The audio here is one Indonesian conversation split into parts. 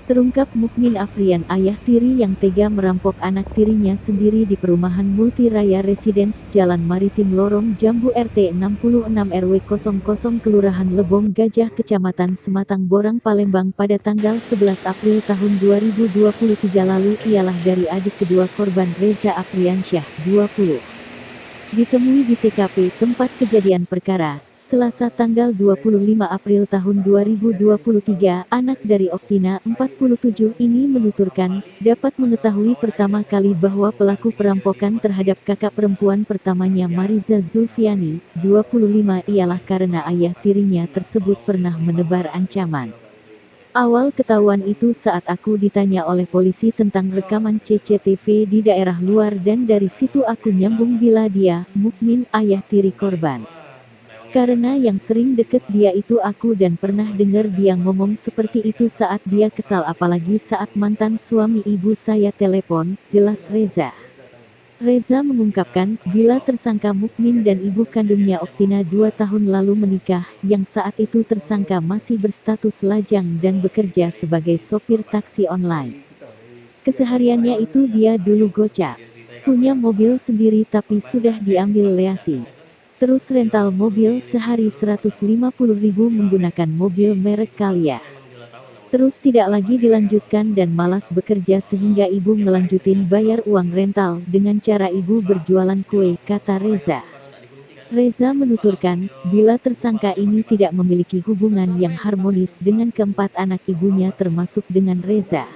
Terungkap Mukmin Afrian, ayah tiri yang tega merampok anak tirinya sendiri di perumahan Multi Raya Residence, Jalan Maritim Lorong Jambu RT 66 RW 00 Kelurahan Lebong Gajah Kecamatan Sematang Borang Palembang pada tanggal 11 April tahun 2023 lalu ialah dari adik kedua korban Reza Afriansyah, 20. Ditemui di TKP tempat kejadian perkara, Selasa tanggal 25 April tahun 2023, anak dari Oktina, 47, ini menuturkan, dapat mengetahui pertama kali bahwa pelaku perampokan terhadap kakak perempuan pertamanya Mariza Zulfiani, 25, ialah karena ayah tirinya tersebut pernah menebar ancaman. Awal ketahuan itu saat aku ditanya oleh polisi tentang rekaman CCTV di daerah luar dan dari situ aku nyambung bila dia, Mukmin, ayah tiri korban. Karena yang sering deket dia itu aku dan pernah dengar dia ngomong seperti itu saat dia kesal apalagi saat mantan suami ibu saya telepon, jelas Reza. Reza mengungkapkan, bila tersangka Mukmin dan ibu kandungnya Oktina 2 tahun lalu menikah, yang saat itu tersangka masih berstatus lajang dan bekerja sebagai sopir taksi online. Kesehariannya itu dia dulu gocap. Punya mobil sendiri tapi sudah diambil leasing. Terus rental mobil sehari 150.000 menggunakan mobil merek Calya. Terus tidak lagi dilanjutkan dan malas bekerja sehingga ibu ngelanjutin bayar uang rental dengan cara ibu berjualan kue, kata Reza. Reza menuturkan, bila tersangka ini tidak memiliki hubungan yang harmonis dengan keempat anak ibunya termasuk dengan Reza.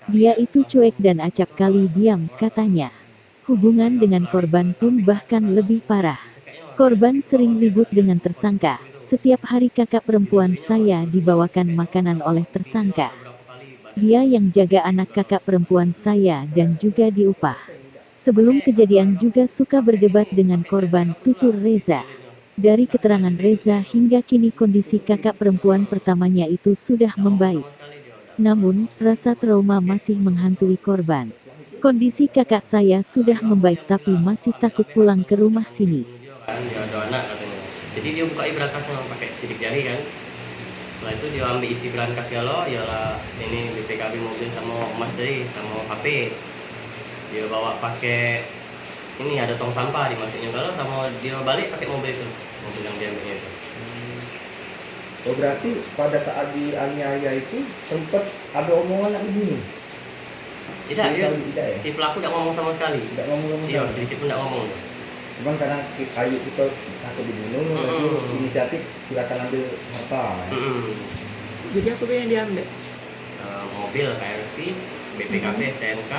Dia itu cuek dan acap kali diam, katanya. Hubungan dengan korban pun bahkan lebih parah. Korban sering ribut dengan tersangka. Setiap hari kakak perempuan saya dibawakan makanan oleh tersangka. Dia yang jaga anak kakak perempuan saya dan juga diupah. Sebelum kejadian juga suka berdebat dengan korban, tutur Reza. Dari keterangan Reza hingga kini kondisi kakak perempuan pertamanya itu sudah membaik. Namun, rasa trauma masih menghantui korban. Kondisi kakak saya sudah membaik tapi masih takut pulang ke rumah sini. Dia ada anak katanya, jadi dia buka berangkasnya pakai sidik jari kan. Setelah itu dia ambil isi berangkasnya lo, ialah ini BPKB mobil sama emas tadi sama HP. Dia bawa pakai ini ada tong sampah dimasukin kalau sama dia balik pakai mobil itu, mobil yang dia ambilnya itu. Oh berarti pada saat dianiaya itu sempat ada omongan nak bunyi? Tidak, dia, tidak ya? si pelaku tidak ngomong sama sekali. Tidak ngomong. Iya, sedikit pun tidak ngomong. Cuman karena kayu kita takut dibunuh, lalu inisiatif silakan ambil harta. Jadi apa yang diambil? Mobil KRV, BPKB, STNK,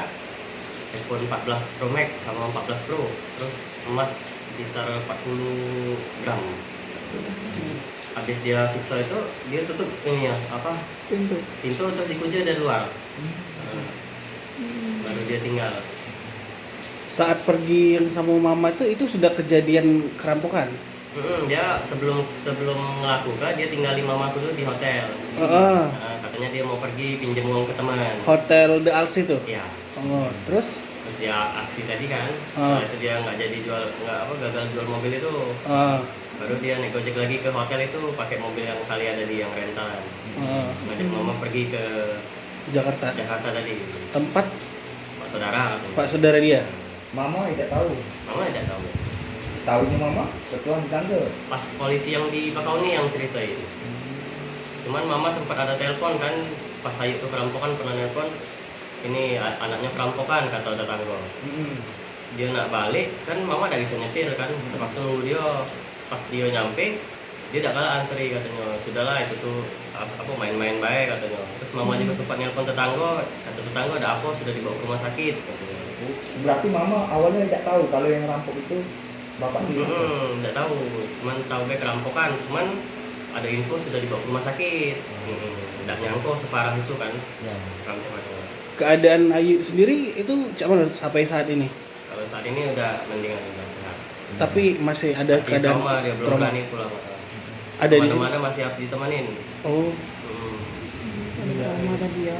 iPhone 14 Pro Max sama 14 Pro, terus emas sekitar 40 gram. Habis dia siksa itu, dia tutup ini ya, apa? Pintu untuk dikunci dari luar. Baru dia tinggal. Saat pergi yang sama mama itu sudah kejadian kerampokan. Dia sebelum melakukan dia tinggalin mama dulu di hotel. Katanya dia mau pergi pinjam uang ke teman. Hotel The Alsi itu. Iya. Terus Dia aksi tadi kan. Setelah itu dia nggak jadi gagal jual mobil itu. Baru dia naik gojek lagi ke hotel itu pakai mobil yang kali ada di yang rental. Ngajak mama pergi ke Jakarta tadi. tempat Pak saudara dia. Mama tidak tahu. Mama tidak tahu. Tahunya mama ketua tetangga. Pas polisi yang di Bakauni yang ceritain. Cuman mama sempat ada telepon kan, pas Ayu tuh perampokan pernah telepon. Ini anaknya perampokan kata tetangga. Dia nak balik kan mama tidak bisa nyetir kan. Waktu dia pas dia nyampe dia tidak kalah antri katanya. Sudahlah itu tuh apa main-main baik katanya. Terus mama juga sempat nelpon tetangga, kata tetangga ada apa sudah dibawa ke rumah sakit katanya. Berarti mama awalnya tidak tahu kalau yang rampok itu bapak dia. Tidak tahu, cuman tahu kayak kerampokan, cuman ada info sudah dibawa ke rumah sakit. Tidak nyangka separah itu kan. Kerampokan. Keadaan Ayu sendiri itu mana sampai saat ini? Kalau saat ini udah mendingan, udah sehat. Tapi masih ada keadaan trauma, dia belum berani pulang. Ada di mana masih harus ditemanin. Oh. Trauma tadi ya.